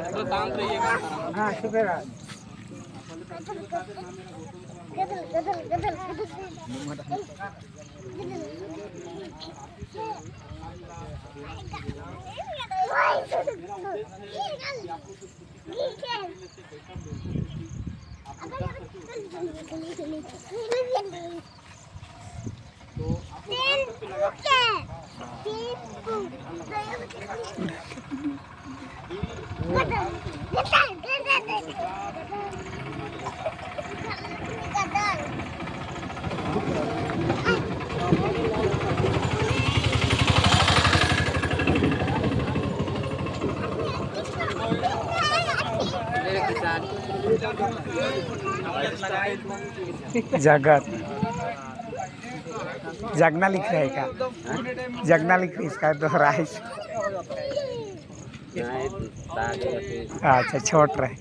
शांत रहिएगा। हाँ शुक्र है। मेरा उद्देश्य है कि आप लोग जो खेती कर रहे हैं में से पैसा मिले कि आप लोग कर सके तो आप लोग काम करके लगा जगत जगना लिख रहा है क्या? जगना लिख रही इसका दोहराई। अच्छा छोट रहे।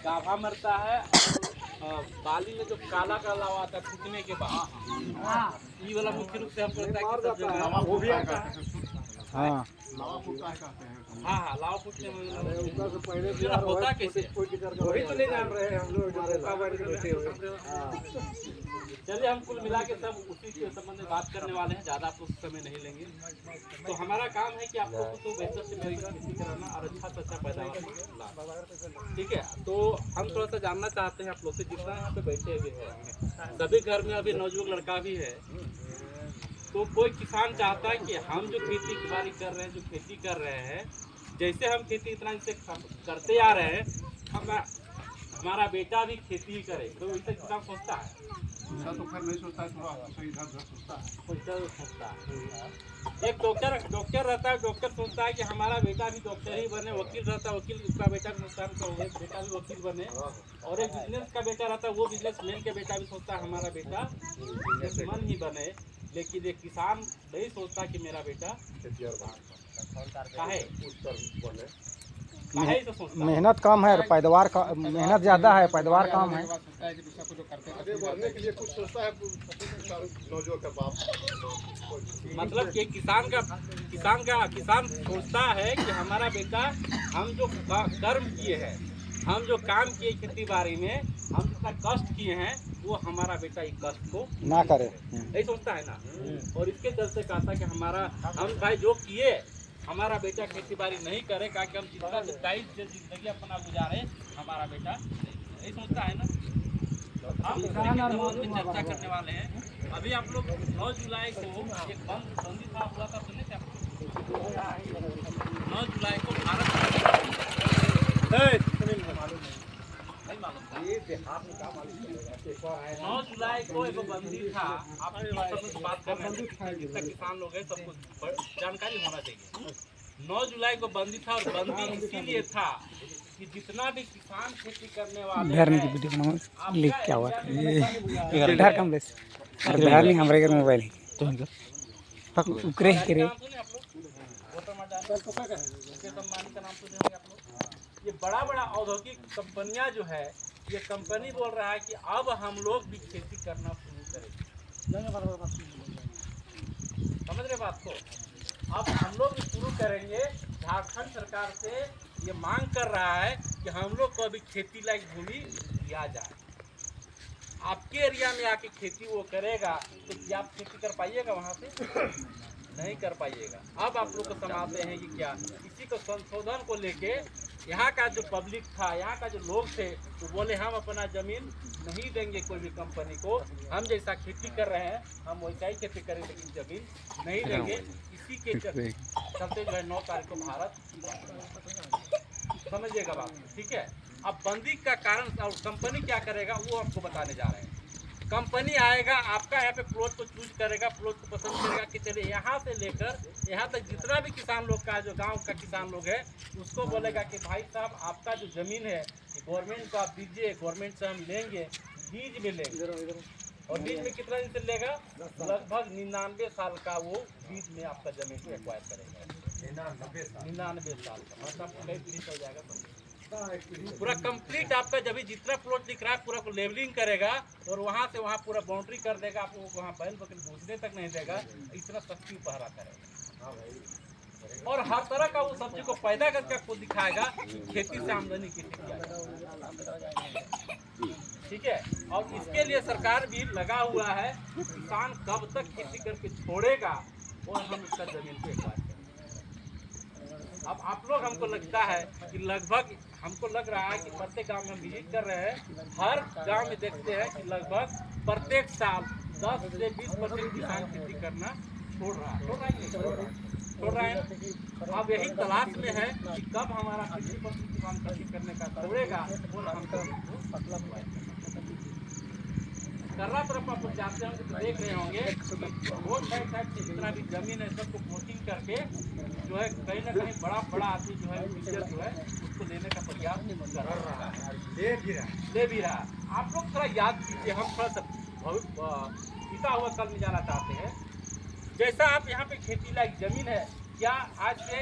गाभा मरता है और बाली में जो काला काला आता है फूटने के बाद ये वाला मुख्य रूप से हमको लगता है कि सब जगह वो भी आता है। हाँ हाँ लावा फूटने में होता कैसे वही तो नहीं जान रहे हैं हम लोग। चलिए हम कुल मिला के सब उसी के संबंध में बात करने वाले हैं, ज़्यादा आप समय नहीं लेंगे। तो हमारा काम है कि आप लोगों को तो बेहतर से बेहतर खेती कराना और अच्छा से अच्छा पैदावार लाना, ठीक है। तो हम थोड़ा सा जानना चाहते हैं आप लोग से, जितना यहाँ पे बैठे हुए हैं सभी घर में अभी नौजवान लड़का भी है, तो कोई किसान चाहता है कि हम जो खेती बाड़ी कर रहे हैं, जो खेती कर रहे हैं, जैसे हम खेती इतना इनसे करते आ रहे हैं, हमारा बेटा भी खेती ही करे, तो इसे किसान सोचता है। तो खैर नहीं सोचता है, थोड़ा इधर सोचता है। एक डॉक्टर रहता है, डॉक्टर सोचता है कि हमारा बेटा भी डॉक्टर ही बने। वकील रहता है, वकील का बेटा भी सोचता है बेटा भी वकील बने। और एक बिजनेस का बेटा रहता है, वो बिजनेसमैन के बेटा भी सोचता है हमारा बेटा बिजनेसमैन ही बने। लेकिन एक किसान नहीं सोचता कि मेरा बेटा मेहनत कम है और पैदावार का मेहनत ज़्यादा है, पैदावार कम है। मतलब कि किसान सोचता है कि हमारा बेटा हम जो कर्म किए हैं, हम जो काम किए खेती बाड़ी में, हम जितना कष्ट किए हैं, वो हमारा बेटा इस कष्ट को ना करे, यही सोचता है ना। और इसके चलते कहता कि हम भाई जो किए हमारा बेटा खेती बाड़ी नहीं करे, कि हम जितना जिंदगी अपना गुजारे हमारा बेटा यही सोचता है ना। हम चर्चा करने वाले हैं। अभी आप लोग 9 जुलाई को एक बंदी था हुआ था, सुने थे आप? 9 जुलाई को भारत 9 जुलाई को एक बंदी था। आप बात कर रहे हैं, जितना किसान लोग हैं सबको जानकारी होना चाहिए। 9 जुलाई को बंदी था और बंदी इसीलिए था कि जितना भी किसान खेती करने वाले की वीडियो लिख क्या हुआ था इधर कम बेस बिहार नहीं हमारे घर मोबाइल है तो उकरे करे। ये बड़ा बड़ा औद्योगिक कंपनियां जो है, ये कंपनी बोल रहा है कि अब हम लोग भी खेती करना शुरू करेंगे। समझ रहे बात को? अब हम लोग भी शुरू करेंगे। झारखंड सरकार से ये मांग कर रहा है कि हम लोग को अभी खेती लायक भूमि दिया जाए। आपके एरिया में आके खेती वो करेगा तो क्या आप खेती कर पाइएगा? वहाँ पे नहीं कर पाइएगा। अब आप लोग को समझाते हैं कि क्या इसी को संशोधन को लेके यहाँ का जो पब्लिक था, यहाँ का जो लोग थे, वो बोले हम अपना जमीन नहीं देंगे कोई भी कंपनी को। हम जैसा खेती कर रहे हैं हम वैसा ही खेती करें, लेकिन जमीन नहीं देंगे। इसी के चलते जो है 9 तारीख को भारत, समझिएगा बात, ठीक है। अब बंदी का कारण और कंपनी क्या करेगा वो आपको बताने जा रहे हैं। कंपनी आएगा, आपका यहाँ पे प्लॉट को चूज करेगा, प्लॉट को पसंद करेगा कि चलिए यहाँ से लेकर यहाँ तक जितना भी किसान लोग का, जो गांव का किसान लोग है, उसको बोलेगा कि भाई साहब आपका जो ज़मीन है गवर्नमेंट को आप दीजिए, गवर्नमेंट से हम लेंगे, बीज में लेंगे। और बीज में कितना दिन से लेगा? लगभग 99 साल का वो बीज में आपका ज़मीन को एक्वायर करेगा। 99 साल का मतलब कई पीढ़ी चल जाएगा। पूरा कंप्लीट आपका जब भी जितना प्लॉट दिख रहा है पूरा को लेवलिंग करेगा और वहाँ से वहाँ पूरा बाउंड्री कर देगा, आपको वहाँ बैल बकरी घुसने तक नहीं देगा। इतना सख्ती पहरा करेगा और हर तरह का वो सब्जी को पैदा करके आपको दिखाएगा कि खेती से आमदनी कैसे किया जाए। ठीक है, और इसके लिए सरकार भी लगा हुआ है कि किसान कब तक खेती करके छोड़ेगा और हम उसका जमीन पे बात करें। अब आप लोग हमको लगता है कि लगभग हमको लग रहा है कि प्रत्येक गांव में हम विजिट कर रहे हैं, हर गांव में देखते हैं कि लगभग प्रत्येक साल 10 से 20% किसान खेती करना छोड़ रहा है। अब यही तलाश में है कि कब हमारा 50% किसान खेती करने का छोड़ेगा और हमको कर्रा तरफ आप लोग जाते होंगे तो देख रहे होंगे रोड साइड से जितना भी जमीन है सबको वोटिंग करके जो है कहीं ना कहीं बड़ा आदमी जो है जो है उसको लेने का प्रयास कर रहा है, ले भी रहा। आप लोग थोड़ा याद कीजिए, हम थोड़ा सा बीता हुआ कल में जाना चाहते हैं। जैसा आप यहाँ पे खेती लायक जमीन है, क्या आज से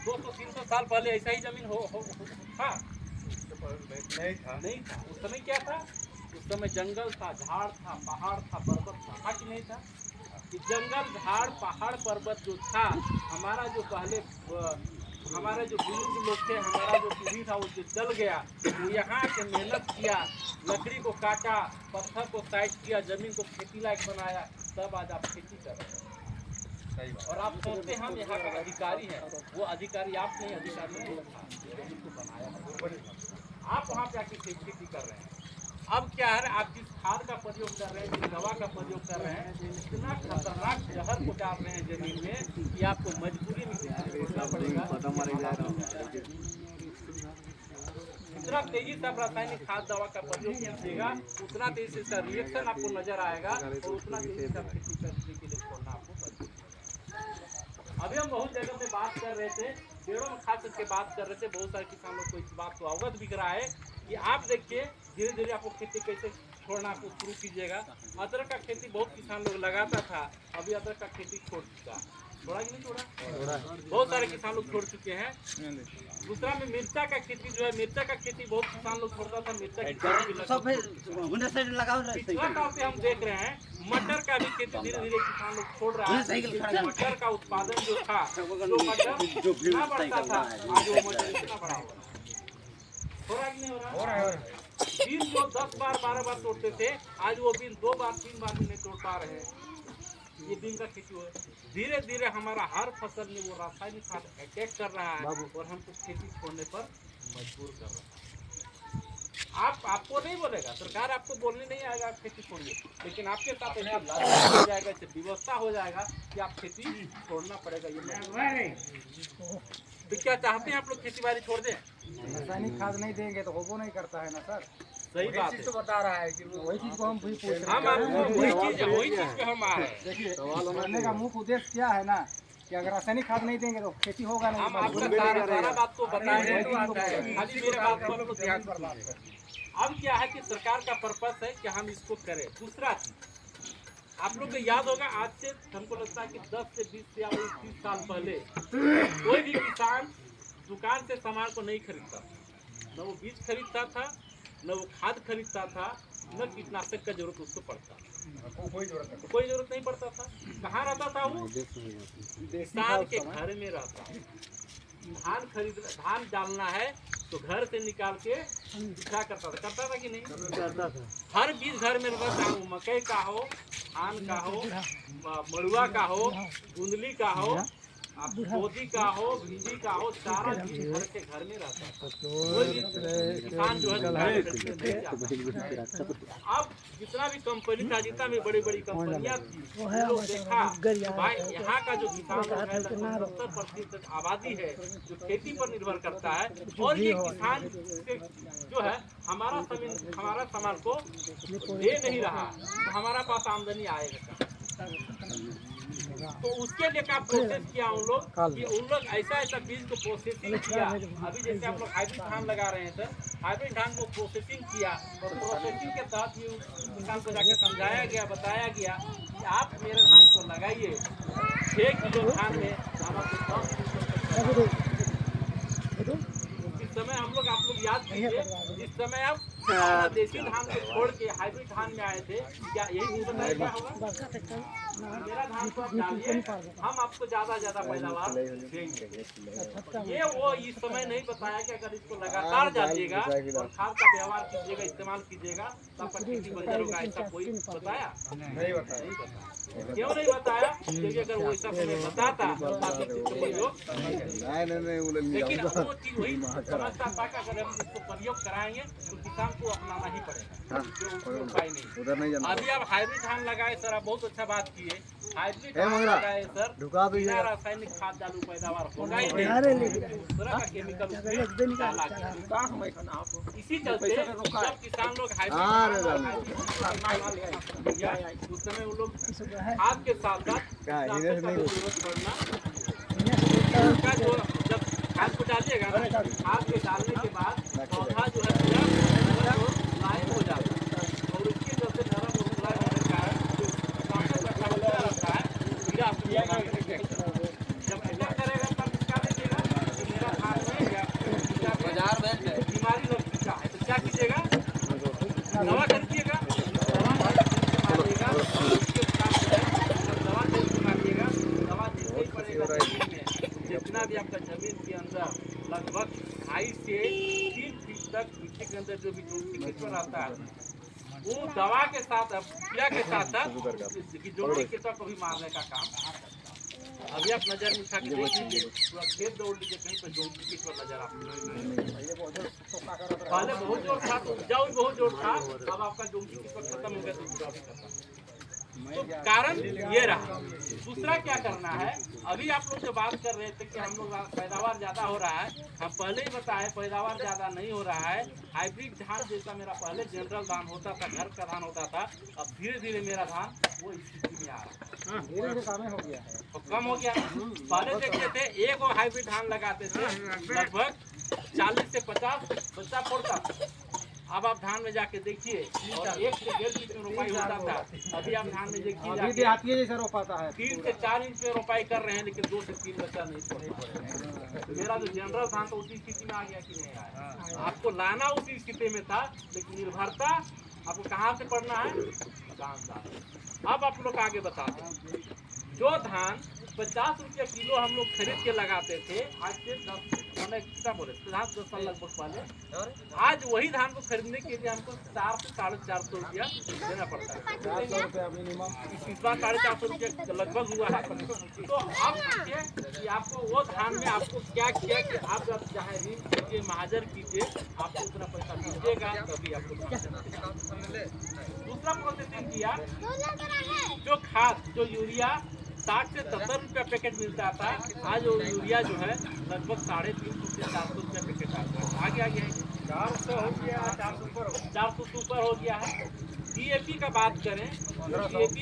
200-300 साल पहले ऐसा ही जमीन था? नहीं था। उस समय क्या था? उस समय जंगल था, झाड़ था, पहाड़ था, पर्वत था कि नहीं था? कि जंगल, झाड़, पहाड़, पर्वत जो था, हमारा जो पहले हमारे जो बुजुर्ग लोग थे, हमारा जो पीढ़ी था वो जो चल गया, वो यहाँ के मेहनत किया, लकड़ी को काटा, पत्थर को साइड किया, जमीन को खेती लायक बनाया, तब आज आप खेती कर रहे हैं। और आप सोचते हम यहाँ का अधिकारी हैं, वो अधिकारी आप नहीं, अधिकारी वो था जमीन को बनाया। आप वहाँ पे आके खेती कर रहे हैं। अब क्या है, आप जिस खाद का प्रयोग कर रहे हैं, जिस दवा का प्रयोग कर रहे हैं, इतना खतरनाक जहर को डाल रहे हैं जमीन में कि आपको मजबूरी में छोड़ना पड़ेगा। जितना तेजी से आप रासायनिक खाद दवा का प्रयोग कीजिएगा, उतना तेजी से इसका रिएक्शन आपको नजर आएगा और उतना तेजी से आप खेती करने के लिए छोड़ना आपको पड़ेगा। अभी हम बहुत जगह पे बात कर रहे थे, पेड़ों में खास करके बात कर रहे थे, बहुत सारे किसानों को इस बात को अवगत भी करा है कि आप देखिए धीरे धीरे आपको खेती कैसे छोड़ना आपको शुरू कीजिएगा। अदरक का खेती बहुत किसान लोग लगाता था, अभी अदरक का खेती छोड़ चुका, छोड़ा कि नहीं छोड़ा? बहुत सारे किसान लोग छोड़ चुके हैं। दूसरा में मिर्चा का खेती जो है, मिर्चा का खेती बहुत किसान लोग छोड़ता था, मिर्चा की पिछला साल से हम देख रहे हैं मटर का भी खेती धीरे धीरे किसान लोग छोड़ रहा है। मटर का उत्पादन जो था, जो मटर इतना बढ़ता था, आज वो मटर इतना बड़ा हो रहा है कि नहीं हो रहा है? बीज जो 10 बार 12 बार तोड़ते थे, आज वो बीज 2 बार 3 बार भी नहीं तोड़ पा रहे हैं। ये दिन का खेती हो, धीरे धीरे हमारा हर फसल में वो रासायनिक खाद अटैक कर रहा है और हमको खेती छोड़ने पर मजबूर कर रहा है। आपको नहीं बोलेगा, सरकार आपको बोलने नहीं आएगा आप खेती छोड़िए, लेकिन आपके साथ ऐसा लागू हो जाएगा, ऐसे व्यवस्था हो जाएगा कि आप खेती छोड़ना पड़ेगा। ये तो क्या चाहते हैं आप लोग खेती बाड़ी छोड़ दें? रासायनिक खाद नहीं देंगे तो वो नहीं करता है ना सर। सही बात है, तो बता रहा है कि वही चीज को हम भी पूछ रहे हैं। हम आपको वही चीज पे हम आ रहे हैं। देखिए करने का मुख्य उद्देश्य क्या है ना कि अगर रासायनिक खाद नहीं देंगे तो खेती होगा नहीं। हम आपका सारा बात को बताएंगे, खाली मेरे बात को ध्यान दीजिए। अब क्या है कि सरकार का पर्पस है कि हम इसको करें। दूसरा चीज आप लोग को याद होगा, आज से हमको लगता है कि 10 से 20 या 30 साल पहले कोई भी किसान दुकान से सामान को नहीं खरीदता, न वो बीज खरीदता था, न वो खाद खरीदता था, न कीटनाशक का जरूरत उसको पड़ता, कोई जरूरत नहीं पड़ता था। कहाँ रहता था वो? किसान के घर में रहता। धान डालना है तो घर से निकाल के क्या करता था कि नहीं करता था? हर बीज घर में रहता, चाहे वो मकई का हो, धान का हो, मड़ुआ का हो, गुंदली का हो, बोदी का हो, भिंडी का हो, सारा बीज घर के घर में रहता है। किसान जो है अब जितना भी कंपनी था, जितना भी बड़ी बड़ी कंपनियां थी, लोग देखा भाई यहाँ का जो किसान लोग है 70% आबादी है जो खेती पर निर्भर करता है, और ये किसान जो है हमारा सामान को दे नहीं रहा, तो हमारा पास आमदनी आएगा। तो उसके लिए क्या प्रोसेस किया उन लोग कि उन लोग ऐसा बीज को प्रोसेसिंग किया। अभी जैसे आप लोग हाइब्रिड धान लगा रहे हैं सर, हाइब्रिड धान को प्रोसेसिंग किया और प्रोसेसिंग के तहत ये किसान को जाकर समझाया गया, बताया गया कि आप मेरे धान को लगाइए, 6 किलो धान में हम आपको 10 क्विंटल। इस समय हम लोग आप लोग याद कीजिए जिस समय आप देसी धान को छोड़ के हाइब्रिड धान में आए थे, क्या यही चीज बताया क्या होगा? मेरा धान को आप डालिए, हम आपको ज्यादा पैदावार देंगे। ये वो इस समय नहीं बताया कि अगर इसको लगातार डालिएगा और खाद का व्यवहार कीजिएगा, इस्तेमाल कीजिएगा तो आपका खेती बंजर होगा, ऐसा कोई बताया? नहीं बताया। क्यों नहीं बताया? क्योंकि अगर वो ऐसा समय बताता तो आप इस चीज को प्रयोग, लेकिन वो चीज वही समझता था कि अगर हम इसको प्रयोग कराएंगे तो किसान को अपनाना ही पड़ेगा, कोई उपाय नहीं। अभी आप हाइब्रिड धान लगाए सर, आप बहुत अच्छा बात किए। हाइब्रिड धान लगाए सर, बिना रासायनिक खाद डालू पैदावार होगा ही नहीं, उस तरह का केमिकल उसमें डाला गया। इसी चलते जब किसान लोग हाइब्रिड उस समय वो लोग खाद के साथ साथ जरूरत पड़ना, जब खाद को डालिएगा ना, खाद के डालने के बाद पौधा जो है पूरा नरम और मुलायम हो जाता है, और उसके चलते नरम और मुलायम होने के कारण जो सामने बैठा हुआ रहता है कीड़ा जब पूजा करेगा तब इसका देखिएगा कि मेरा धान में या बाजार में बीमारी लग चुका है, तो क्या कीजिएगा? दवा करिएगा, दवा मारिएगा, उसके साथ दवा जल्दी मारिएगा, दवा देना ही पड़ेगा। जितना भी आपका जमीन के अंदर लगभग 2.5 से 3 फीट तक मिट्टी के अंदर जो भी जोड़ी कीचड़ आता है, वो दवा के साथ कीड़ा के साथ जोड़ी कीचड़ को भी मारने का काम। अभी आप नजर में उठा के देख लीजिए, पूरा खेत दौड़ लीजिए, कहीं पर जोड़ी कीचड़ नजर आपको नहीं। पहले बहुत जोर था तो उपजाऊ बहुत जोर था, अब आपका जोड़ी कीचड़ खत्म हो गया तो उपजाऊ भी खत्म। तो कारण ये रहा। दूसरा क्या करना है, अभी आप लोग जो बात कर रहे थे कि हम लोग पैदावार ज्यादा हो रहा है, हम पहले ही बताए पैदावार ज्यादा नहीं हो रहा है। हाइब्रिड धान जैसा मेरा पहले जनरल धान होता था, घर का धान होता था, अब धीरे धीरे मेरा धान वो स्थिति में आ रहा है, हो गया है, तो कम हो गया। पहले देखते थे एक और हाइब्रिड धान लगाते थे, लगभग 40 से 50 बच्चा पड़ता था। अब आप धान में जाके देखिए, और 1 से 1.5 फीट में रोपाई होता था, अभी आप धान में देखिए जैसा रोपाता है 3 से 4 इंच में रोपाई कर रहे हैं, लेकिन 2 से 3 बच्चा नहीं पड़ता। मेरा जो जनरल धान तो उसी स्थिति में आ गया कि नहीं आया? आपको लाना उसी स्थिति में था, लेकिन निर्भरता आपको कहाँ से पड़ना है? दुकानदार। अब आप लोग आगे बताते हैं, जो धान 50 रुपया किलो हम लोग खरीद के लगाते थे, आज से 10 साल लगभग पहले, आज वही धान को खरीदने के लिए हमको 400 से 450 रुपया देना पड़ता है। इस बार 450 रुपया लगभग हुआ है। तो अब देखिए कि आपको वो धान में आपको क्या किया कि आप जब चाहे ऋण कीजिए, महाजर कीजिए, आपको उतना पैसा दीजिएगा तभी आपको। दूसरा प्रोसेसिंग किया, जो खाद, जो यूरिया 60 से 70 रुपया पैकेट मिलता था, आज वो यूरिया जो है लगभग 350 से 400 रुपया पैकेट आता है। आगे है 400 हो गया, 400 से ऊपर हो गया है। DAP का बात करें तो DAP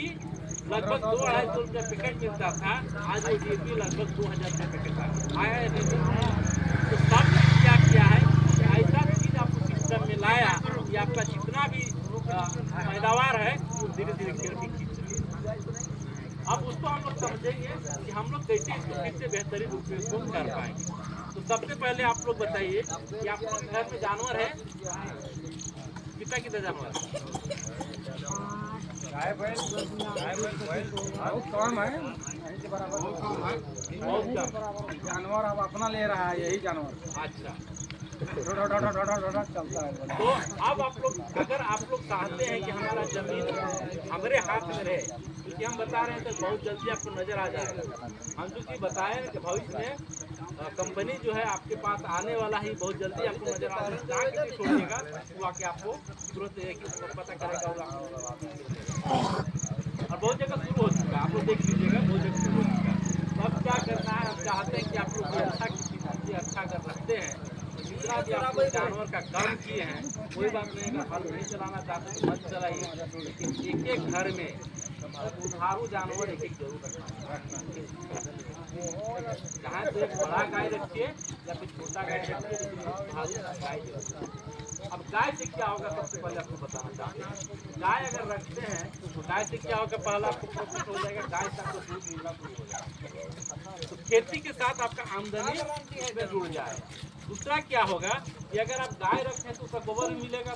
लगभग 2-250 रुपया पैकेट मिलता था, आज वो DAP लगभग 2000 रुपया पैकेट आया है। तो सब क्या किया है, ऐसा चीज आपको सिस्टम में लाया कि आपका जितना भी पैदावार है वो धीरे धीरे गिरती खींच रही है। अब उसको हम लोग समझेंगे कि हम लोग कैसे इसको फिर से बेहतरीन रूप में इसको कर पाएंगे। तो सबसे पहले आप लोग बताइए कि आप लोग घर में जानवर है, कितना जानवर है? गाय बैल बहुत कम है, बहुत कम जानवर अब अपना ले रहा है, यही जानवर। अच्छा, चलता है। तो अब आप लोग, अगर आप लोग चाहते हैं कि हमारा जमीन हमारे हाथ में रहे, क्योंकि हम बता रहे हैं तो बहुत जल्दी आपको नजर आ जाएगा। हम चूँकि बताए कि भविष्य में कंपनी जो है आपके पास आने वाला ही, बहुत जल्दी आपको नजर आ जाएगा। जहाँ किसी छोड़िएगा वो आके आपको तुरंत पता करेगा और बहुत जगह शुरू हो चुका है, आप लोग देख लीजिएगा, बहुत जगह शुरू हो चुका है। तो अब क्या करना है, हम चाहते हैं कि आप लोग अच्छा किसी अच्छा अगर रखते हैं, जितना भी आप लोग जानवर का कर्म किए हैं, कोई बात नहीं, अगर हल नहीं चलाना चाहते तो मत चलाइए, लेकिन एक घर में दुधारू जानवर एक जरूर रखना। चाहे तो एक बड़ा गाय रखिए या फिर छोटा गाय रखिए, लेकिन दुधारू गाय जरूर। अब गाय से क्या होगा, सबसे पहले आपको बताना चाहते हैं, गाय अगर रखते हैं तो गाय से क्या होगा, पहला आपको प्रॉफिट हो जाएगा, गाय से आपको दूध मिलना शुरू हो जाएगा, तो खेती के साथ आपका आमदनी इसमें जुड़ जाएगा। दूसरा क्या होगा कि अगर आप गाय रखें तो उसका गोबर भी मिलेगा।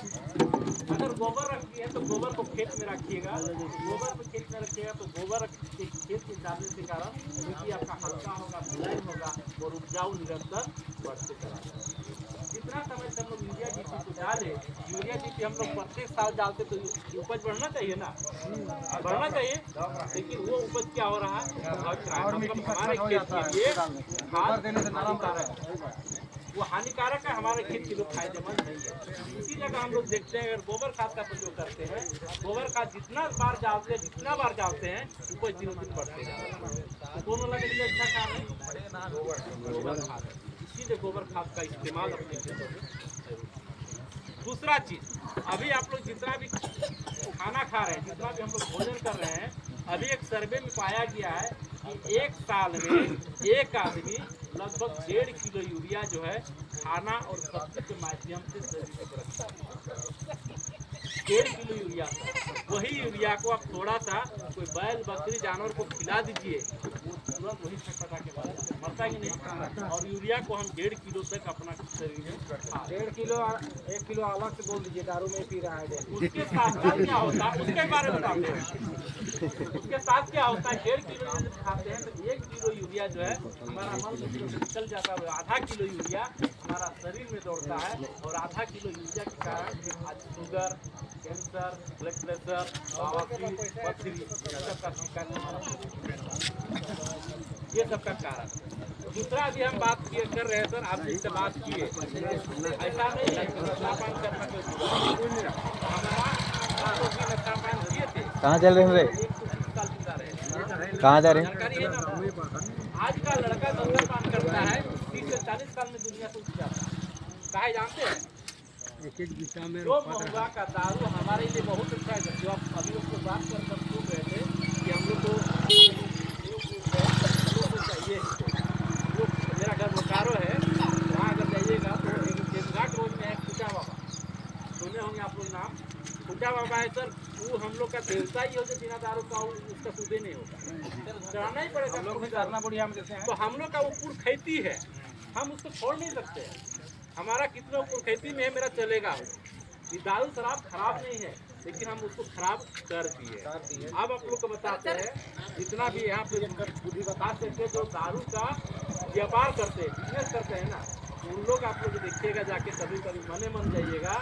अगर गोबर रखी है तो गोबर को खेत में रखिएगा, गोबर को खेत में रखिएगा तो गोबर खेत में डालने के कारण मिट्टी आपका हल्का होगा, मुलायम होगा और उपजाऊ निरंतर बढ़ते चला जाएगा। जितना समय से हम लोग यूरिया डीपी को डाले, यूरिया डीपी हम लोग प्रत्येक साल डालते तो उपज बढ़ना चाहिए ना, बढ़ना चाहिए, लेकिन वो उपज क्या हो रहा है, मतलब हमारे खेत के लिए खाद हानिकारक है, वो हानिकारक है, हमारे खेत के लिए फायदेमंद नहीं है। इसी जगह हम लोग देखते हैं अगर गोबर खाद का प्रयोग करते हैं, गोबर खाद जितना बार डालते हैं उपज दिनों दिन बढ़ते जाते हैं। तो कौन वाला के लिए अच्छा खाद है, गोबर खाद है। इसीलिए गोबर खाद का इस्तेमाल अपने खेतों में जरूर। दूसरा चीज, अभी आप लोग जितना भी खाना खा रहे हैं, जितना भी हम लोग भोजन कर रहे हैं, अभी एक सर्वे में पाया गया है कि एक साल में एक आदमी लगभग 1.5 किलो यूरिया जो है खाना और सब्जी के माध्यम से शरीर में रखता है। 1.5 किलो यूरिया, वही यूरिया को आप थोड़ा सा कोई बैल बकरी जानवर को खिला दीजिए, वो तुरंत वही छटपटा के बाद मरता ही नहीं। और यूरिया को हम 1.5 किलो तक अपना शरीर में 1.5 किलो 1 किलो अलग से बोल दीजिए, दारू में पी रहा है। उसके साथ क्या होता है उसके बारे में बताते हैं। उसके साथ क्या होता है, 1.5 किलो जब खाते हैं तो 1 किलो यूरिया जो है हमारा मन निकल जाता है, आधा किलो यूरिया हमारा शरीर में दौड़ता है। और आधा किलो यूरिया के कारण आज शुगर, कैंसर, ब्लड प्रेशर, पथरी, सबका शिकार हमारा, ये सबका कारण। दूसरा अभी हम बात कर रहे हैं सर, आप जिससे बात किए, ऐसा नहीं है कि नशापान करना कोई हमारा नशापान किए थे। कहाँ चल रहे हैं रे? 120 साल जिंदा रहे, कहाँ जा रहे हैं? जानकारी है ना। आज का लड़का नशापान करता है 30 से 40 साल में दुनिया से उठ जाता है। काहे जानते हैं, जो महुआ का दारू हमारे लिए बहुत अच्छा है। जो आप अभी लोग से बात कर सुन रहे थे कि हम लोग को चाहिए, जो मेरा घर बोकारो है, वहाँ अगर जाइएगा तो घाट रोड में है खुचा बाबा, सुने होंगे आप लोग नाम। खुचा बाबा है सर, वो हम लोग का देवता ही हो, जो बिना दारू का उसका सूदे नहीं होगा, चढ़ाना ही पड़ेगा। हम लोग भी करना बढ़िया हम देते हैं, तो हम लोग का वो पूर्ण खेती है, हम उसको छोड़ नहीं सकते हैं। हमारा कितना पूर्ण खेती में है, मेरा चलेगा। ये दारू शराब खराब नहीं है, लेकिन हम उसको खराब कर दिए। अब आप लोग को बताते हैं, जितना भी यहाँ पे बुद्धि बता सकते जो दारू का व्यापार करते हैं, बिजनेस करते हैं ना, उन लोग आप लोग देखिएगा जाके, कभी कभी मने मन जाइएगा,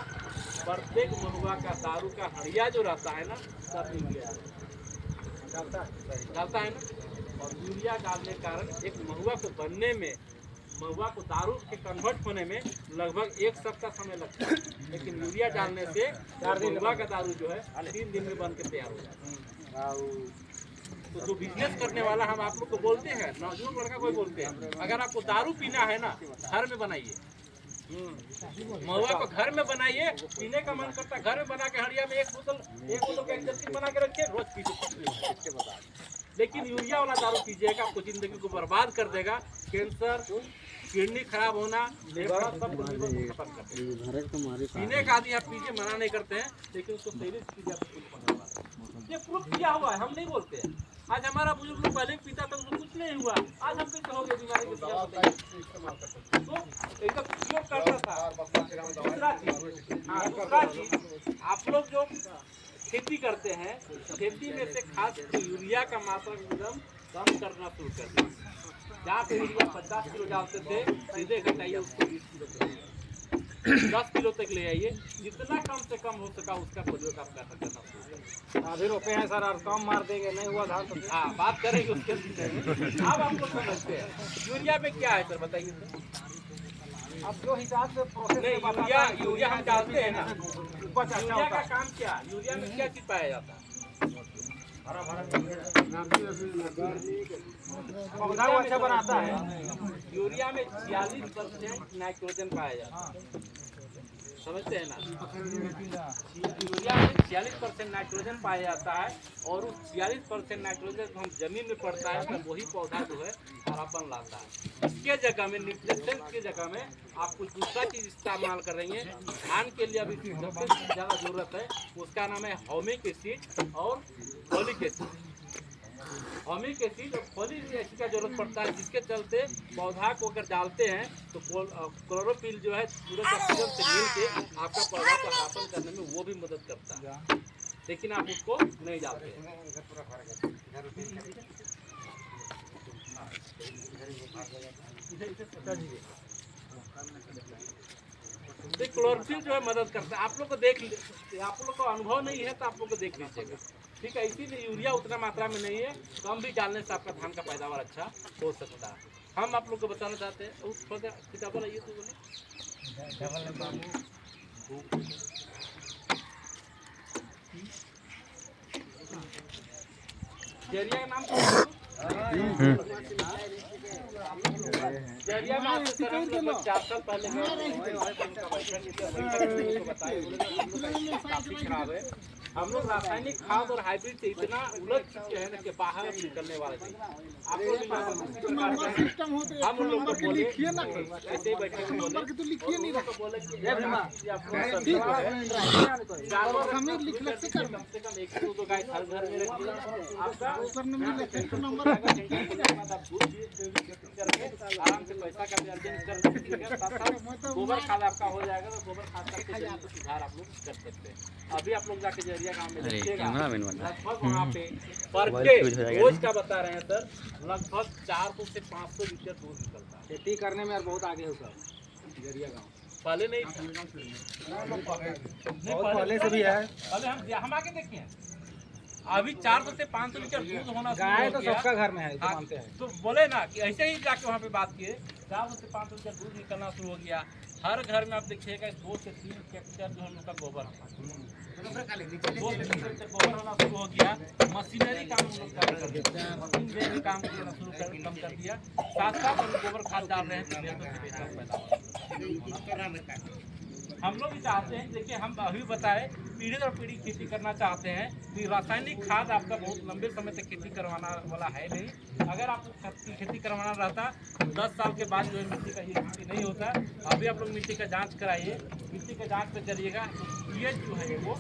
प्रत्येक महुआ का दारू का हड़िया जो रहता है ना, सब यूरिया डालता है ना। और यूरिया डालने के कारण एक महुआ को बनने में, महुआ को दारू के कन्वर्ट होने में लगभग 1 सप्ताह समय लगता है, लेकिन यूरिया डालने से महुआ का दारू जो है 3 दिन में बन के तैयार हो जाता है। तो जो बिजनेस करने वाला हम आप लोग को बोलते हैं, नौजवान लड़का कोई बोलते हैं, अगर आपको दारू पीना है ना, घर में बनाइए, महुआ को घर में बनाइए। पीने का मन करता है घर में बना के हड़िया में एक बोतल का जर्किन बना के रखिए, रोज पीजिए। लेकिन यूरिया वाला दारू पीजिएगा, आपको जिंदगी को बर्बाद कर देगा। कैंसर, किडनी खराब होना, फेफड़ा सब कुछ खत्म कर देगा। पीने का आदि आप पीजिए, मना नहीं करते हैं, लेकिन उसको सही कीजिए, आपको कुछ पकड़ पाए। ये प्रूफ किया हुआ है, हम नहीं बोलते हैं। आज हमारा बुजुर्ग लोग पहले पीता था, उसको कुछ नहीं हुआ, आज हम कैसे हो गए बीमारी के इस्तेमाल करते, तो एकदम क्योर करता था। दूसरा चीज, आप लोग जो खेती करते हैं, खेती में से खास यूरिया का मात्रा एकदम कम करना शुरू कर दिया। जहाँ पे यूरिया 50 किलो डालते थे, सीधे घटाइए उसको 20 किलो तक, 10 किलो तक ले आइए। जितना कम से कम हो सका उसका प्रयोग आप करना शुरू करें। अभी रोपे हैं सर, और कम मार देंगे, नहीं हुआ धान तो हाँ, बात करेंगे उसके विषय में। अब आप लोग समझते हैं यूरिया में क्या है सर, बताइए सर। अब जो हिसाब से प्रोसेस नहीं, यूरिया हम डालते हैं ना, यूरिया का काम क्या, यूरिया में क्या चीज पाया जाता है? पौधा को अच्छा बनाता है। यूरिया में 46% नाइट्रोजन पाया जाता है, समझते हैं ना। यूरिया में 46% नाइट्रोजन पाया जाता है, और उस 46% नाइट्रोजन हम जमीन में पड़ता है, तो वही पौधा जो है हरापन लाता है। इसके जगह में, न्यूट्रिशन की जगह में आप कुछ दूसरा चीज इस्तेमाल कर रही हैं। धान के लिए अभी सबसे ज़्यादा जरूरत है, उसका नाम है ह्यूमिक एसिड और फॉलिक एसिड। हमी के चीज और फली भी ऐसी का जरूरत पड़ता है, जिसके चलते पौधा को अगर डालते हैं तो क्लोरोफिल जो है सूरज ऑक्सीजन से मिल के आपका पौधा को हरापन करने में वो भी मदद करता है, लेकिन आप उसको नहीं डालते हैं। क्लोरोफिल जो है मदद करता है। आप लोग को आप लोग को अनुभव नहीं है तो आप लोग को देख लीजिएगा, ठीक है। इसीलिए यूरिया उतना मात्रा में नहीं है, कम भी डालने से आपका धान का पैदावार अच्छा हो सकता है। हम आप लोग को बताना चाहते हैं उस किताब लाइए तो बोले जरिया का नाम जरिया में आपसे सर हम लोग 4 साल पहले काफी खराब है। हम लोग रासायनिक खाद और हाइब्रिड से इतना उलझ चुके हैं कि बाहर निकलने वाले थे। आप लोग हम लोग को बोले ऐसे ही बैठे हुए बोले तो बोले कि कम से कम 1-2 गाय हर घर में रखिए, आपका आराम से पैसा का भी अर्जन कर लीजिएगा, गोबर खाद आपका हो जाएगा तो गोबर खाद का सुधार आप लोग कर सकते हैं। अभी आप लोग जाके जरिया गाँव में देखिएगा, लगभग वहाँ पे पर डे रोज का बता रहे हैं सर, लगभग 400 से 500 लीटर दूध निकलता है। खेती करने में बहुत आगे हो सर जरिया गाँव। पहले नहीं था, पहले से भी है। पहले हम आके देखे हैं, अभी 400 से 500 लीटर दूध होना गाय तो सबका घर में है, तो मानते हैं। तो बोले ना कि ऐसे ही जाके वहाँ पे बात किए, 400 से 500 लीटर दूध निकलना शुरू हो गया। हर घर में आप देखिएगा 2 से 3 ट्रैक्टर जो है उनका गोबर होना शुरू हो गया। मशीनरी काम लोग कर दिया, मशीन भी काम करना शुरू कर कम कर दिया। साथ साथ हम गोबर खाद डाल रहे हैं, हम लोग भी चाहते हैं। देखिए हम अभी बताए पीढ़ी दर पीढ़ी खेती करना चाहते हैं, तो रासायनिक खाद आपका बहुत लंबे समय तक खेती करवाना वाला है नहीं। अगर आपको खेती करवाना रहता तो 10 साल के बाद जो है मिट्टी का ये खेती नहीं होता। अभी आप लोग मिट्टी का जांच कराइए, मिट्टी का जांच पे करिएगा तो पीएच जो है वो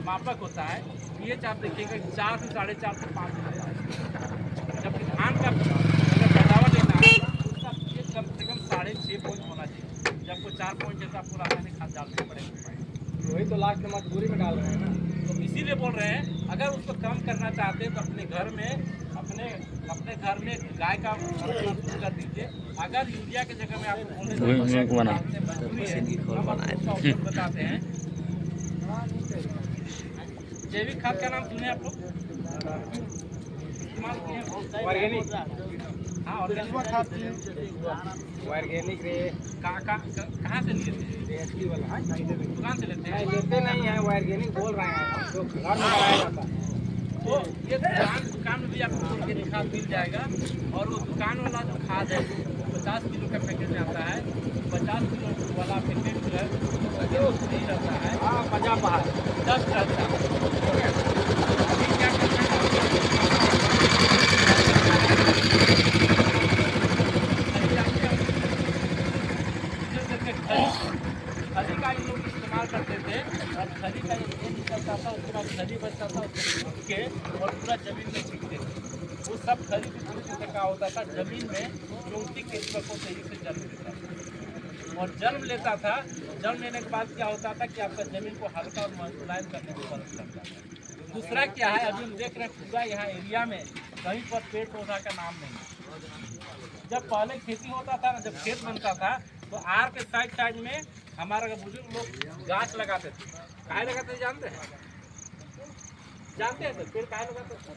मापक होता है। पीएच आप देखिएगा 4 से 4.5 से 5 होता है, जबकि धान का अगर पैदावार लेना है तो उसका पीएच कम से कम 6.5 पॉइंट होना चाहिए। जब को 4 पॉइंट है तो आपको रासायनिक खाद डालने पड़ेगा, वही तो लास्ट में मजबूरी में डाल रहे हैं ना। तो इसीलिए बोल रहे हैं अगर उसको कम करना चाहते हैं तो अपने घर में गाय का शुरू कर दीजिए। अगर यूरिया की जगह में आप बताते हैं जैविक खाद का नाम सुने आप लोग इस्तेमाल किए हैं? ऑर्गेनिक, हाँ ऑर्गेनिक रे कहाँ से लिए थे? दुकान से लेते हैं? लेते नहीं है, वो ऑर्गेनिक बोल रहे हैं तो घर में लगाया जाता है। तो ये दुकान में भी आपको ऑर्गेनिक खाद मिल जाएगा। और वो दुकान वाला जो खाद है 50 किलो का पैकेट में आता है। 50 किलो वाला पैकेट जो है वो नहीं रहता है, 50 बाहर 10 रहता है। अभी क्या करना है, खली का ये लोग इस्तेमाल करते थे। और खली का जब दूध निकलता था उसके बाद खली बचता था, उसको के और पूरा जमीन में छिड़कते थे। वो सब खली की दूध से क्या होता था, जमीन में यूंटी केंचुआ को सही से जन्म लेता था। और जन्म लेता था, जन्म लेने के बाद क्या होता था कि आपका जमीन को हल्का और मुलायम करने में मदद करता था। दूसरा क्या है, अभी हम देख रहे हैं पूरा यहाँ एरिया में कहीं पर पेड़ पौधा का नाम नहीं है। जब पहले खेती होता था ना, जब खेत बनता था तो आर के साइड में हमारा बुजुर्ग लोग गाछ लगाते थे। काहे लगाते थे जानते हैं? सर पेड़ काहे लगाते थे?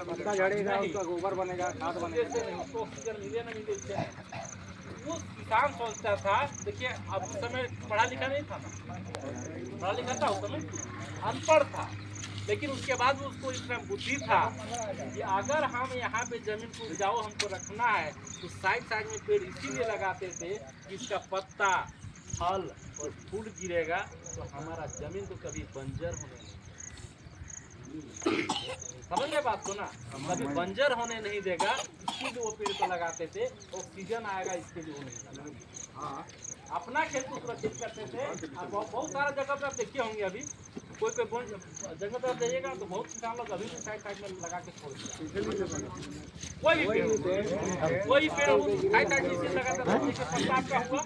पत्ता झड़ेगा, उसका गोबर बनेगा, खाद बनेगा। उसको ऑक्सीजन मिले ना मिले उससे वो किसान सोचता था। देखिए अब उस समय पढ़ा लिखा नहीं था ना, पढ़ा लिखा था उस समय, अनपढ़ था। लेकिन उसके बाद भी उसको इतना बुद्धि था कि अगर हम यहाँ पे जमीन को उपजाऊ हमको रखना है तो साइड में पेड़ इसीलिए लगाते थे कि इसका पत्ता, फल और फूल गिरेगा तो हमारा जमीन तो कभी बंजर होने नहीं, समझ गए बात को ना, कभी बंजर होने नहीं देगा। इसलिए वो पेड़ को लगाते थे, ऑक्सीजन आएगा इसके लिए वो नहीं लगाते। अपना खेत को सुरक्षित करते थे। बहुत सारा जगह पे आप देखिए होंगे अभी कोई बोन जंगल तरफ जाइएगा तो बहुत किसान लोग अभी भी साइड साइड में लगा के छोड़ दिया। कोई पेड़ साइड साइड में इसे लगाता है, जैसे पत्ता आपका हुआ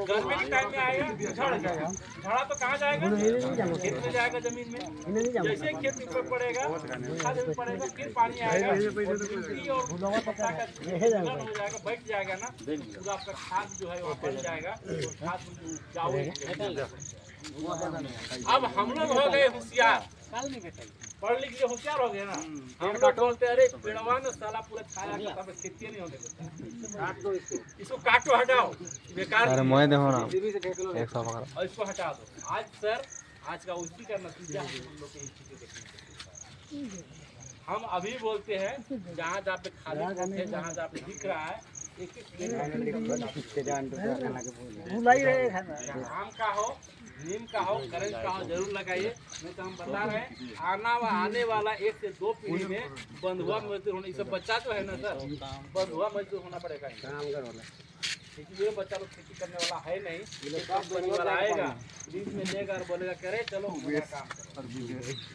गर्मी के टाइम में आएगा झड़ जाएगा। झड़ा तो कहाँ जाएगा? खेत में जाएगा, जमीन में। जैसे खेत के ऊपर पड़ेगा, जमीन पड़ेगा, फिर पानी आएगा और पत्ता का हो जाएगा, बैठ जाएगा ना, पूरा आपका खाद जो है वो बन जाएगा और खाद जाओ। अब हम लोग हो गए होशियार, पढ़ लिख के होशियार हो गए ना। हम लोग बोलते अरे पेड़वा में साला पूरा छाया का तब खेती नहीं होने देता, इसको काटो हटाओ बेकार, अरे मोए देखो ना और इसको हटा दो। आज सर आज का उसी का नतीजा हम लोग के स्थिति देखने को मिलता है। हम अभी बोलते हैं जहाँ जहाँ पे खाली है, जहाँ जहाँ पे दिख रहा है एक आम का हो, नीम का हो, करंज का हो, जरूर लगाइए। नहीं तो हम बता रहे हैं आने वाला 1 से 2 पीढ़ी में बंधुआ मजदूर होने, सब बच्चा जो है ना सर, बंधुआ मजदूर होना पड़ेगा। क्योंकि ये बच्चा लोग खेती करने वाला है नहीं, काम करने वाला आएगा बीच में लेगा और बोलेगा करे चलो मेरा काम करो।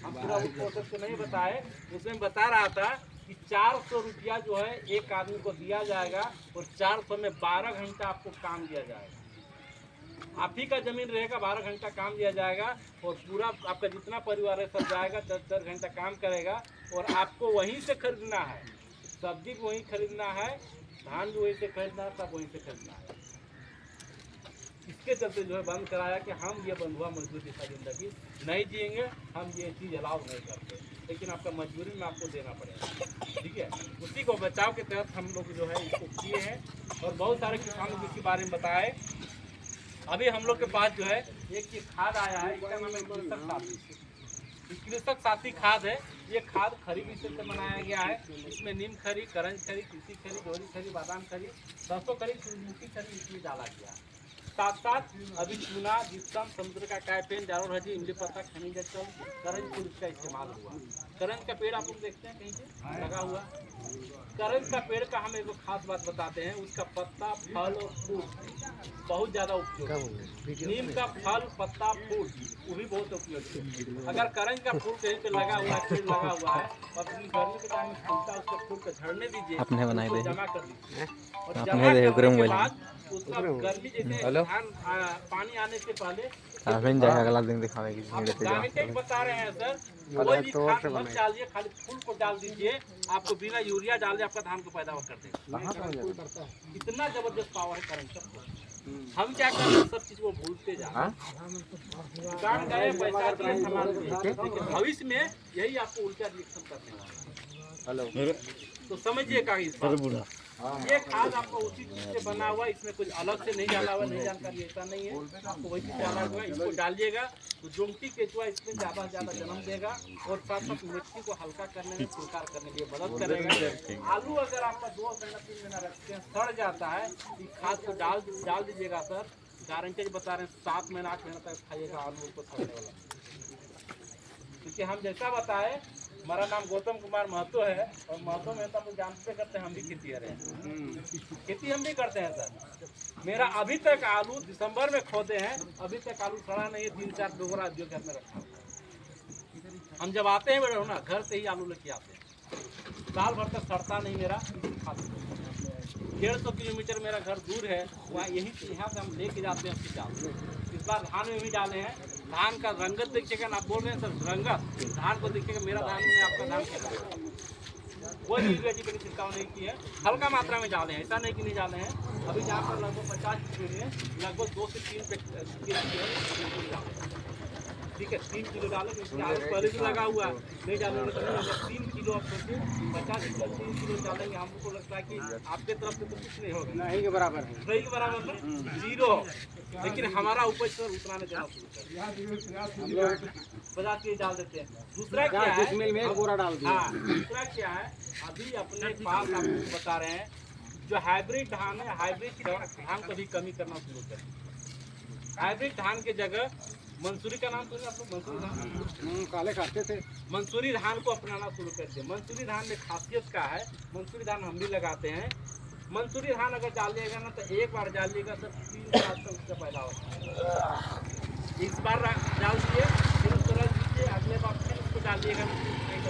हम पूरा उस प्रोसेस को नहीं बताए, उसमें बता रहा था कि 400 रुपया जो है एक आदमी को दिया जाएगा और 400 में 12 घंटा आपको काम दिया जाएगा। आप ही का जमीन रहेगा, 12 घंटा काम दिया जाएगा और पूरा आपका जितना परिवार है सब जाएगा, 10-10 घंटा काम करेगा और आपको वहीं से खरीदना है, सब्जी भी वहीं खरीदना है, धान भी वहीं से खरीदना है, सब वहीं से खरीदना है। इसके चलते जो है बंद कराया कि हम ये बंधुआ मजदूर जैसा जिंदगी नहीं जिएंगे, हम ये चीज़ अलाउ नहीं करते, लेकिन आपका मजबूरी में आपको देना पड़ेगा। ठीक है, उसी को बचाव के तहत हम लोग जो है इसको किए हैं और बहुत सारे किसानों को इसके बारे में बताए। अभी हम लोग के पास जो है एक ये खाद आया है, इसका नाम है कृषक साथी। कृषक साथी खाद है। ये खाद खरी विषय से बनाया गया है। इसमें नीम खरी, करंज खरी, तीसी खरी, डोरी खरी, बादाम खरी, सरसों खरी, सूरजमुखी खरी इसमें डाला गया है। साथ साथ अभी चूना, जिप्सम, समुद्र का कैपेन, जारोर हजी, इमली पत्ता, खनिज जल, करंज फूल इसका इस्तेमाल हुआ। करंज का पेड़ आप लोग देखते हैं कहीं पे लगा हुआ। करंज का पेड़ का हम एक खास बात बताते हैं, उसका पत्ता, फल और फूल बहुत ज़्यादा उपयोगी। नीम का फल, पत्ता, फूल वो भी बहुत उपयोगी। अगर करंज का फूल कहीं पे लगा हुआ है, पेड़ लगा हुआ है और गर्मी के टाइम में फूलता है, उसके फूल को झड़ने दीजिए, अपने बनाए दे, जमा कर दीजिए और अपने जमा दे करने के मोबाइल बाद उसका गर्मी जैसे धान पानी आने से पहले काफी जाएगा, अगला दिन दिखावे की गारंटी बता रहे हैं सर, कोई भी खाद मत डालिए, खाली फूल को डाल दीजिए, आपको बिना यूरिया डाले आपका धान को पैदावार कर देगा। इतना जबरदस्त पावर है करंट का। हम क्या कर रहे हैं, सब चीज को भूलते जा रहे हैं, काम गए पैसा दिए सामान दिए, लेकिन भविष्य में यही आपको उल्टा रिएक्शन करने वाला है। तो समझिएगा इस बात। ये खाद आपको उसी चीज से बना हुआ, इसमें कुछ अलग से नहीं डाला हुआ, नहीं जानकारी ऐसा नहीं है, आपको वही चीज डाला हुआ। इसको डालिएगा तो जोंगटी केचुआ इसमें ज़्यादा से ज़्यादा जन्म देगा और साथ साथ मिट्टी को हल्का करने में, फुलकार करने के लिए मदद करेगा। आलू अगर आपका 2 महीना 3 महीना रखते हैं सड़ जाता है, इस खाद को डाल दीजिएगा सर, गारंटी बता रहे हैं 7 महीना 8 महीना तक खाइएगा आलू को सड़ने वाला। क्योंकि हम जैसा बताए, हमारा नाम गौतम कुमार महतो है और महतो में तो हम जानते करते हैं, हम भी खेती कर रहे हैं, खेती हम भी करते हैं सर। मेरा अभी तक आलू दिसंबर में खोदे हैं, अभी तक आलू सड़ा नहीं है, 3-4 डोगरा जो घर में रखा। हम जब आते हैं बेटा ना, घर से ही आलू लेके आते हैं, साल भर तक सड़ता नहीं मेरा। 150 किलोमीटर मेरा घर दूर है, वहाँ यहाँ से हम लेके जाते हैं अपनी चावल। इस बार धान में भी डाले हैं, धान का रंगत देखिएगा ना, आप बोल रहे हैं सर रंगत, धान को देखिएगा, मेरा धान में आपका धान क्या है, कोई भी वेजी पे छिड़काव नहीं की है, हल्का मात्रा में डाले हैं, ऐसा नहीं कि नहीं डाले हैं। अभी जहाँ पर लगभग 50 किलो में लगभग 2 से 3 ठीक है, 3 किलो डालो, पहले भी लगा हुआ नहीं डालो, 3 किलो आप सोचिए, 50 किलो 3 किलो डालेंगे, हमको लगता है कि आपके तरफ से तो कुछ नहीं होगा, नहीं के बराबर है, नहीं के बराबर है, 0। लेकिन हमारा उपज सर उतना नहीं देना शुरू कर, 50 डाल देते हैं। दूसरा क्या है, दूसरा क्या है, अभी अपने पास आपको बता रहे हैं, जो हाइब्रिड धान है, हाइब्रिड धान को भी कमी करना शुरू करें। हाइब्रिड धान के जगह मंसूरी का नाम सुने आप लोग, मंसूरी धान काले खाते थे, मंसूरी धान को अपनाना शुरू कर दिए। मंसूरी धान में खासियत का है, मंसूरी धान हम भी लगाते हैं। मंसूरी धान अगर डालिएगा ना तो एक बार डालिएगा सर 3 साल तक उसका पैदा होता है। इस बार डाल दिए, फिर उसके बाद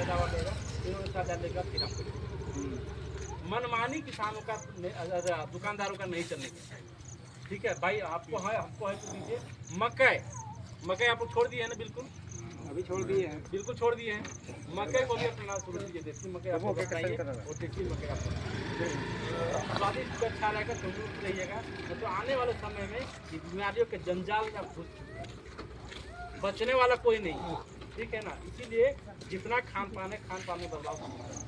पैदावार देगा, फिर उन्हें साथ डालेगा, फिर आपको मनमानी किसानों का दुकानदारों का नहीं चलने का। ठीक है भाई, आपको है तो दीजिए। मकई आप लोग छोड़ दिए हैं ना? बिल्कुल अभी छोड़ दिए हैं। बिल्कुल छोड़ दिए हैं। मकई को भी अपना शुरू कीजिए। देसी मकई आपको बताइए और देसी मकई आपको स्वादिष्ट अच्छा रहेगा, तंदुरुस्त रहिएगा। तो आने वाले समय में ये बीमारियों के जंजाल में आप बचने वाला कोई नहीं, ठीक है ना। इसीलिए जितना खान पान है, खान पान में बदलाव करना है।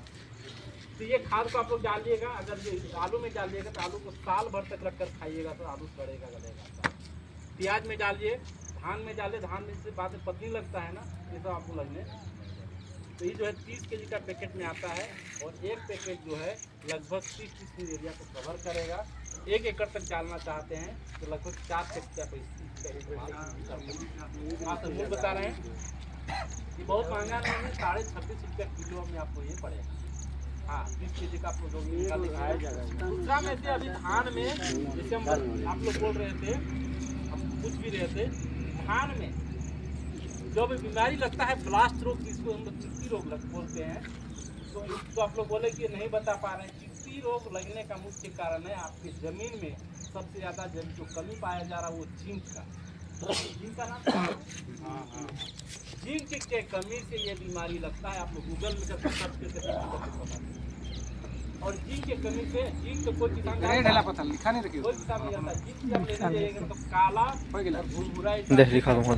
तो ये खाद को आप लोग डालिएगा। अगर ये आलू में डालिएगा तो आलू को साल भर तक रख कर खाइएगा तो आलू बढ़ेगा, गलेगा। प्याज में डालिए, धान में डालिए। धान में से बाद में पत्नी लगता है ना, ये सब आपको लगने। तो ये जो है 30 केजी का पैकेट में आता है और एक पैकेट जो है लगभग 30 एरिया को कवर करेगा। 1 एकड़ तक डालना चाहते हैं तो लगभग 4 से 5 बता रहे हैं। ये बहुत महंगा नहीं है, 26.5 रुपया किलो में आपको ये पड़ेगा। हाँ, 30 केजी का आप लोग दिखाया जाएगा। दूसरा में से अभी धान में, जैसे हम आप लोग बोल रहे थे, हम पूछ भी रहे थे, धान में जो भी बीमारी लगता है ब्लास्ट रोग, जिसको हम लोग चित्ती रोग बोलते हैं, तो इसको आप लोग बोले कि नहीं बता पा रहे हैं। चित्ती रोग लगने का मुख्य कारण है आपकी ज़मीन में सबसे ज़्यादा जो कमी पाया जा रहा है वो जिंक का नाम। हाँ, जिंक के कमी से ये बीमारी लगता है। आप लोग गूगल में सर्च करके और जिंक के कमी से, जिंक तो कोई किसान पता लिखा नहीं रखिए, कोई किसान नहीं जाता। जिंक जब लेने जाइएगा तो काला और भूरा लिखा दूंगा।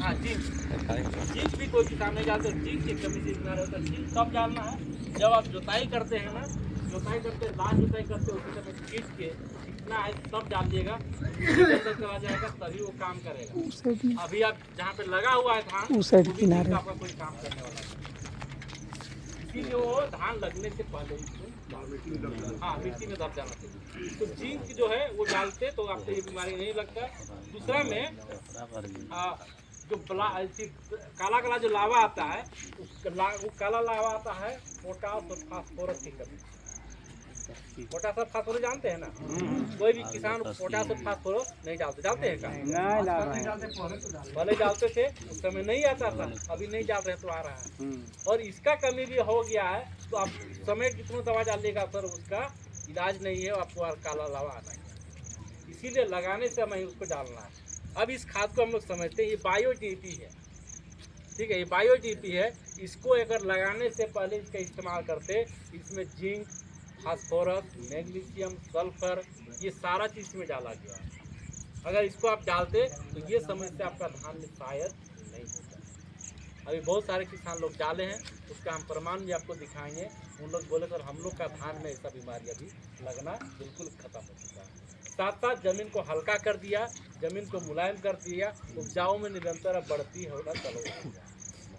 हाँ, जिंक भी कोई किसान नहीं डालते। जिंक की कमी से बीमार होता है। जिंक कब डालना है? जब आप जुताई करते हैं ना, जुताई करते लास्ट जुताई करते उसी समय खींच के कितना है तब डालिएगा, अंदर चला जाएगा, तभी वो काम करेगा। अभी आप जहाँ पे लगा हुआ है धान, उस साइड किनारे आपका कोई काम करने वाला है। इसीलिए वो धान लगने से पहले इसको हाँ मिट्टी में दब जाना चाहिए। तो जिंक जो है वो डालते तो आपको ये बीमारी नहीं लगता। दूसरा में जो काला जो लावा आता है, वो काला लावा आता है पोटास और फास्फोरस की कमी। पोटास और फास्फोरस जानते हैं ना? कोई भी किसान पोटास और फास्फोरस नहीं डालते हैं क्या? पहले डालते थे, उस समय नहीं आता था, अभी नहीं डाल रहे तो आ रहा है। और इसका कमी भी हो गया है तो आप समय कितना दवा डालिएगा सर, उसका इलाज नहीं है, आपको काला लावा आना है। इसीलिए लगाने से हमें उसको डालना है। अब इस खाद को हम लोग समझते हैं ये बायो डीपी है, ठीक है। ये बायो डीपी है। इसको अगर लगाने से पहले इसका इस्तेमाल करते, इसमें जिंक, फास्फोरस, मैग्नीशियम, सल्फर, ये सारा चीज़ में डाला गया है। अगर इसको आप डालते तो ये समस्या आपका धान में शायद नहीं होता। अभी बहुत सारे किसान लोग डाले हैं, उसका हम प्रमाण भी आपको दिखाएंगे। उन लोग बोले सर हम लोग का धान में ऐसा बीमारी अभी लगना बिल्कुल खत्म हो चुका है। साथ साथ ज़मीन को हल्का कर दिया, ज़मीन को मुलायम कर दिया, उपजाऊ में निरंतर बढ़ती होना चालू हो गया।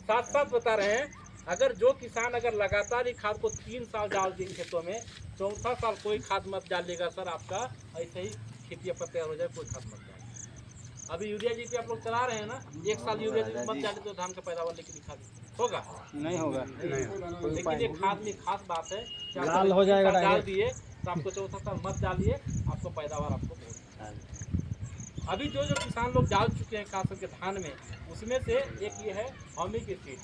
साथ साथ बता रहे हैं, अगर जो किसान अगर लगातार ही खाद को 3 साल डाल दें खेतों में, चौथा साल कोई खाद मत डालिएगा सर, आपका ऐसे ही खेती आपका तैयार हो जाए, कोई खाद मत डालिए। अभी यूरिया जी पे आप लोग चला रहे हैं ना, 1 साल यूरिया जी मत डालिए तो धान का पैदावार लेके दिखा दीजिए, होगा? नहीं होगा। लेकिन ये खाद में खास बात है, लाल हो जाएगा, डाल दिए तो आपको चौथा साल मत डालिए, आपको पैदावार आपको बहुत। अभी जो किसान लोग डाल चुके हैं खास करके धान में, उसमें से एक ये है हॉमिक एसिड।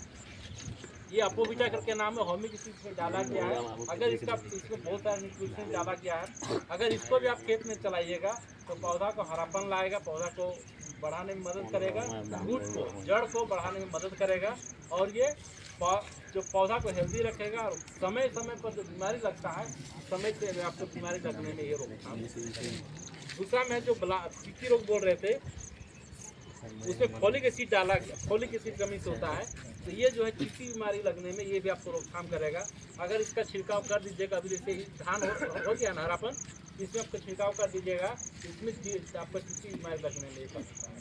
ये अपोविटा करके नाम है, हॉमिक एसिड में डाला गया है। अगर इसमें बहुत सारे न्यूट्रिशन डाला गया है, अगर इसको भी आप खेत में चलाइएगा तो पौधा को हरापन लाएगा, पौधा को बढ़ाने में मदद करेगा, रूट को, जड़ को बढ़ाने में मदद करेगा, और ये जो पौधा को हेल्दी रखेगा। और समय समय पर जो बीमारी लगता है, समय से आपको बीमारी लगने में ये रोकथाम। दूसरा में जो चित्ती रोग बोल रहे थे, उसमें फोलिक एसिड डाला गया, फोलिक एसिड कमी से होता है। तो ये जो है चित्ती बीमारी लगने में ये भी आपको रोकथाम करेगा। अगर इसका छिड़काव कर दीजिएगा, अभी जैसे ही धान हो गया ना हरापन, इसमें आपको छिड़काव कर दीजिएगा, इसमें आपको चित्ती बीमारी लगने में ये कर सकता है।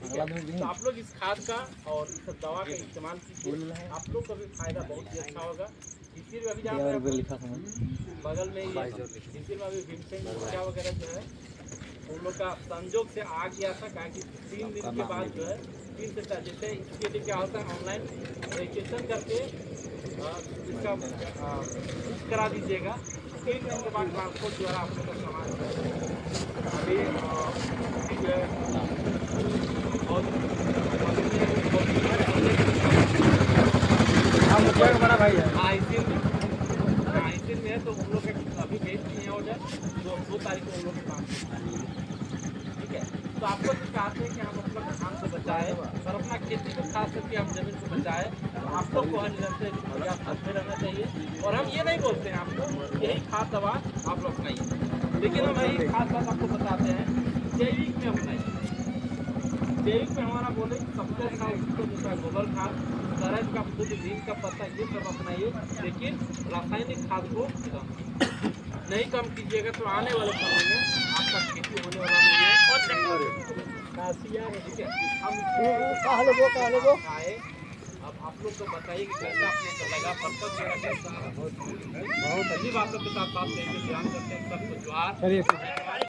तो आप लोग इस खाद का और इस दवा का इस्तेमाल कीजिए, आप लोग का भी फायदा बहुत ही अच्छा होगा। इसी में अभी जाना बगल में ये इसी में अभी भीमसेन मुखिया वगैरह जो है उन लोग का संजोग से आ गया था, कहा कि 3 दिन के बाद जो है 3 से 4, जैसे इसके लिए क्या होता है, ऑनलाइन रजिस्ट्रेशन करके इसका बुक करा दीजिएगा। 3 दिन के बाद ट्रांसपोर्ट द्वारा आप लोग का सामान अभी जो है और तो आपको तो चाहते हैं कि हम अपना किसान को बचाएं और अपना खेती को खास करके हम जमीन को बचाएं। तो आप लोग को हर निरंतर प्रयास करते रहना चाहिए। और हम ये नहीं बोलते हैं आपको यही खाद दवा आप लोग अपनाइए, लेकिन हम यही खास बात आपको बताते हैं जैविक में अपनाइए। जैविक में हमारा बोले सबसे अच्छा उसको दूसरा गोबर खाद, सरज का दूध, नीम का पत्ता, ये सब अपनाइए, लेकिन रासायनिक खाद को नहीं कम कीजिएगा तो आने वाले समय में आपका खेती होने वाला नहीं है। ठीक है, हम आए अब आप लोग को बताइए कि कैसा आपने लगा पर्पज बहुत सही बातों के साथ बात करके ध्यान करते हैं सबको जोहार।